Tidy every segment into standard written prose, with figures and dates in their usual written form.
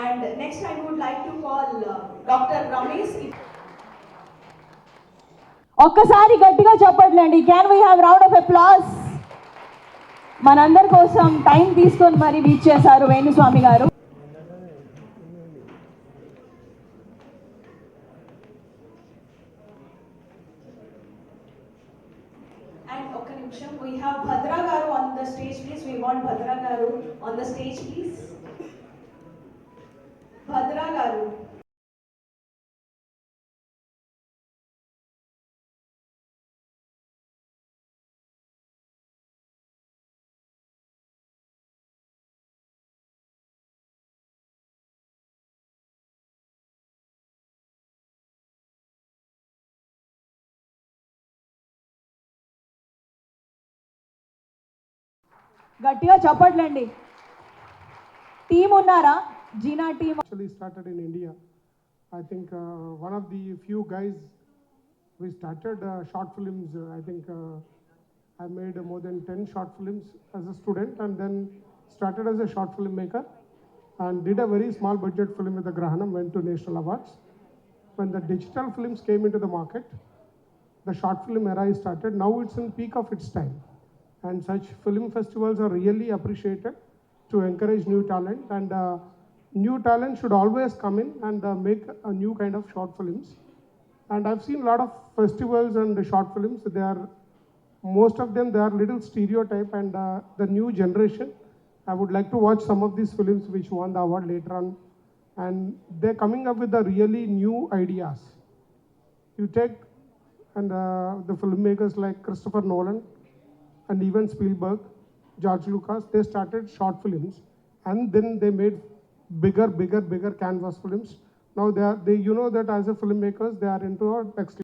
And next I would like to call Dr. Ramesh. ఒక్కసారి గట్టిగా చెప్పట్లేండి. Can we have round of applause? మనందరి కోసం టైం తీసుకొని మరి రీచ్ చేశారు వేణుస్వామి గారు. And ఒక్క నిమిషం, we have Bhadra garu on the stage, please. We want Bhadra garu on the stage, please. Bhadra garu. గట్టిగా చెప్పట్లేండి. టీం ఉన్నారా? జీనా team actually started in India. I think one of the few guys we started short films. I think I made more than 10 short films as a student and then started as a short film maker and did a very small budget film with the Grahanam, went to national awards. When the digital films came into the market, the short film era is started. Now it's in peak of its time. And such film festivals are really appreciated to encourage new talent, and new talent should always come in and make a new kind of short films. And I've seen a lot of festivals and the short films. They are, most of them, they are little stereotype, and the new generation, I would like to watch some of these films which won the award later on, and they're coming up with the really new ideas. You take and the filmmakers like Christopher Nolan and even Spielberg, George Lucas, they started short films and then they made bigger canvas films. Now they you know that as a filmmakers, they are into our next.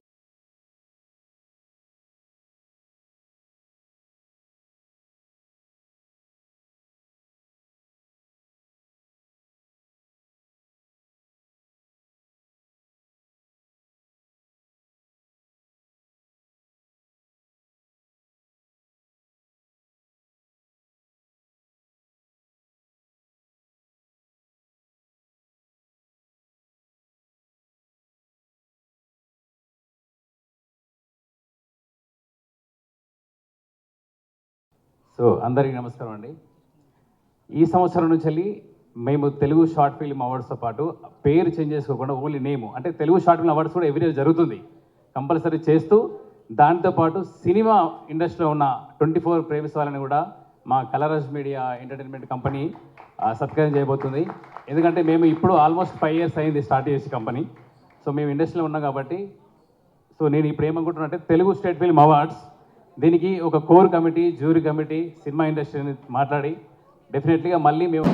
So అందరికీ నమస్కారం అండి. ఈ సంవత్సరం నుంచి వెళ్ళి మేము Telugu short film అవార్డ్స్తో పాటు పేరు చేంజ్ చేసుకోకుండా ఓన్లీ నేము, అంటే తెలుగు షార్ట్ ఫిల్మ్ అవార్డ్స్ కూడా ఎవ్రీ ఇయర్ జరుగుతుంది కంపల్సరీ చేస్తూ, దాంతోపాటు సినిమా ఇండస్ట్రీలో ఉన్న 24 ప్రేమిస్ వాళ్ళని కూడా మా కలరాజ్ మీడియా ఎంటర్టైన్మెంట్ కంపెనీ సత్కారం చేయబోతుంది. ఎందుకంటే మేము ఇప్పుడు ఆల్మోస్ట్ 5 years అయింది స్టార్ట్ చేసి కంపెనీ. సో మేము ఇండస్ట్రీలో ఉన్నాం కాబట్టి, సో నేను ఇప్పుడు ఏమనుకుంటున్నా అంటే తెలుగు స్టేట్ ఫిల్మ్ అవార్డ్స్ దీనికి ఒక core committee, jury committee, cinema ఇండస్ట్రీని మాట్లాడి డెఫినెట్లీగా మళ్ళీ మేము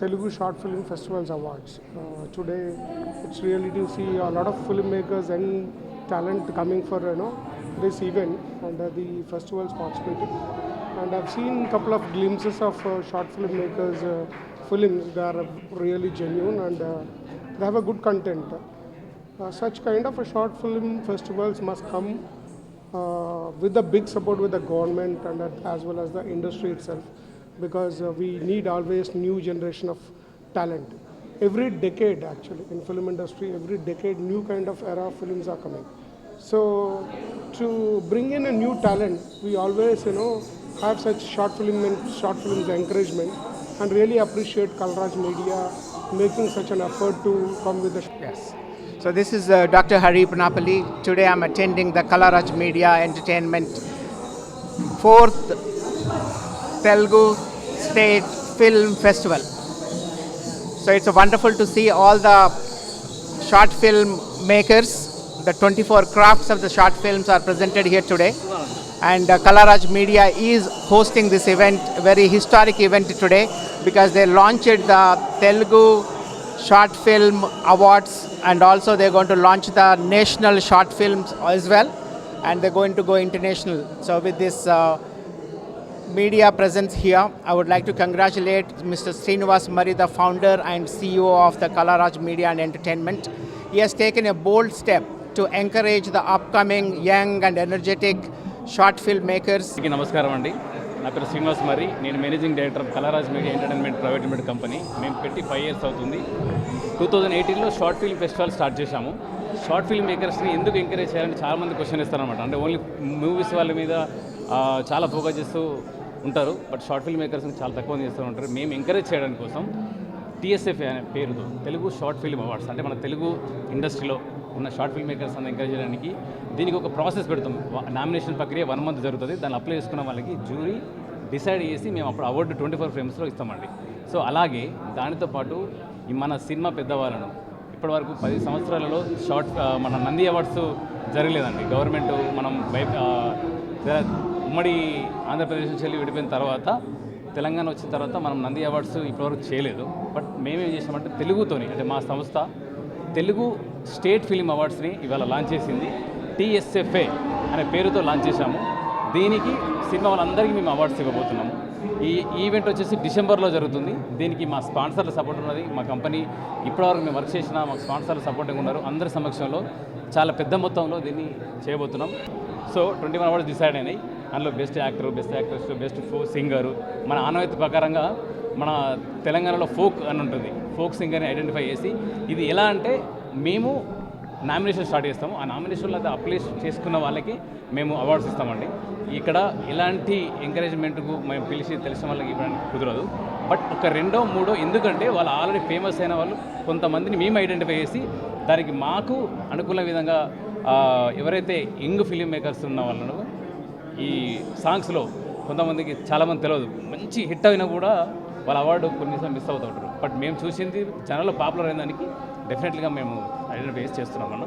Telugu Short Film Festivals Awards. Today, it's really to see a lot of filmmakers and talent coming for this event and the festivals participating. And I've seen a couple of glimpses of short filmmakers' films. They are really genuine and they have a good content. Such kind of a short film festivals must come with the big support with the government and as well as the industry itself, because we need always new generation of talent. Every decade actually in film industry, every decade new kind of era of films are coming. So to bring in a new talent, we always have such short films encouragement, and really appreciate Kalaraj Media making such an effort to come with the Yes. So this is Dr. Hari Panapalli. Today I'm attending the Kalaraj Media Entertainment 4th Telugu State Film Festival. So it's wonderful to see all the short film makers. The 24 crafts of the short films are presented here today. And Kalaraj Media is hosting this event, a very historic event today, because they launched the Telugu Short Film Awards, and also they're going to launch the national short films as well, and they're going to go international. So with this media presence here, I would like to congratulate Mr. Srinivas Mari, the founder and CEO of the Kalaraj Media and Entertainment. He has taken a bold step to encourage the upcoming young and energetic short filmmakers. అందరికీ నమస్కారం అండి. నా పేరు శ్రీనివాస్ మరి, నేను managing director Kalaraj media entertainment private limited company. మేము పెట్టి 5 years అవుతుంది. 2018లో షార్ట్ ఫిల్మ్ ఫెస్టివల్ స్టార్ట్ చేశాము. షార్ట్ ఫిల్మ్ మేకర్స్ని ఎందుకు ఎంకరేజ్ చేయాలని చాలామంది క్వశ్చన్ ఇస్తారనమాట. అంటే ఓన్లీ మూవీస్ వాళ్ళ మీద చాలా ఫోకస్ చేస్తూ ఉంటారు, బట్ షార్ట్ ఫిల్మ్ మేకర్స్ని చాలా తక్కువ చేస్తూ ఉంటారు. మేము ఎంకరేజ్ చేయడానికి కోసం TSFA అనే పేరుతో తెలుగు షార్ట్ ఫిల్మ్ అవార్డ్స్, అంటే మన తెలుగు ఇండస్ట్రీలో ఉన్న షార్ట్ ఫిల్మ్ మేకర్స్ అని ఎంకరేజ్ చేయడానికి దీనికి ఒక ప్రాసెస్ పెడతాం. నామినేషన్ ప్రక్రియ 1 month జరుగుతుంది. దాన్ని అప్లై చేసుకున్న వాళ్ళకి జ్యూరీ డిసైడ్ చేసి మేము అప్పుడు అవార్డు 24 frames ఇస్తామండి. సో అలాగే దానితో పాటు ఈ మన సినిమా పెద్దవాళ్ళను ఇప్పటివరకు 10 సంవత్సరాలలో మన నంది అవార్డ్స్ జరగలేదండి. గవర్నమెంట్ మనం ఉమ్మడి ఆంధ్రప్రదేశ్ నుంచి వెళ్ళి విడిపోయిన తర్వాత తెలంగాణ వచ్చిన తర్వాత మనం నంది అవార్డ్స్ ఇప్పటివరకు చేయలేదు. బట్ మేమేం చేసామంటే తెలుగుతోని, అంటే మా సంస్థ తెలుగు స్టేట్ ఫిలిం అవార్డ్స్ని ఇవాళ లాంచ్ చేసింది. TSFA అనే పేరుతో లాంచ్ చేశాము. దీనికి సినిమా వాళ్ళందరికీ మేము అవార్డ్స్ ఇవ్వబోతున్నాము. ఈ ఈవెంట్ వచ్చేసి డిసెంబర్లో జరుగుతుంది. దీనికి మా స్పాన్సర్ల సపోర్ట్ ఉన్నది. మా కంపెనీ ఇప్పటివరకు మేము వర్క్ చేసినా మాకు స్పాన్సర్లు సపోర్టింగ్ ఉన్నారు. అందరి సమక్షంలో చాలా పెద్ద మొత్తంలో దీన్ని చేయబోతున్నాం. సో 21 awards డిసైడ్ అయినాయి. అందులో best actor, best actress, best singer. మన ఆనవాయితీ ప్రకారంగా మన తెలంగాణలో ఫోక్ అని ఉంటుంది. ఫోక్ సింగర్ని ఐడెంటిఫై చేసి ఇది ఎలా అంటే మేము నామినేషన్ స్టార్ట్ చేస్తాము. ఆ నామినేషన్లో అది అప్లై చేసుకున్న వాళ్ళకి మేము అవార్డ్స్ ఇస్తామండి. ఇక్కడ ఎలాంటి ఎంకరేజ్మెంట్కు మేము పిలిచి తెలిసిన వాళ్ళకి ఇవ్వడానికి కుదరదు. బట్ ఒక 2, 3 ఎందుకంటే వాళ్ళు ఆల్రెడీ ఫేమస్ అయిన వాళ్ళు కొంతమందిని మేము ఐడెంటిఫై చేసి దానికి మాకు అనుకూల విధంగా ఎవరైతే యంగ్ ఫిలిం మేకర్స్ ఉన్న వాళ్ళను ఈ సాంగ్స్లో కొంతమందికి చాలామంది తెలియదు, మంచి హిట్ అయినా కూడా వాళ్ళ అవార్డు కొన్నిసార్లు మిస్ అవుతూ ఉంటారు. బట్ మేము చూసింది ఛానల్లో పాపులర్ అయిన దానికి డెఫినెట్గా మేము ఐడెంటిఫై చేస్తున్నాం.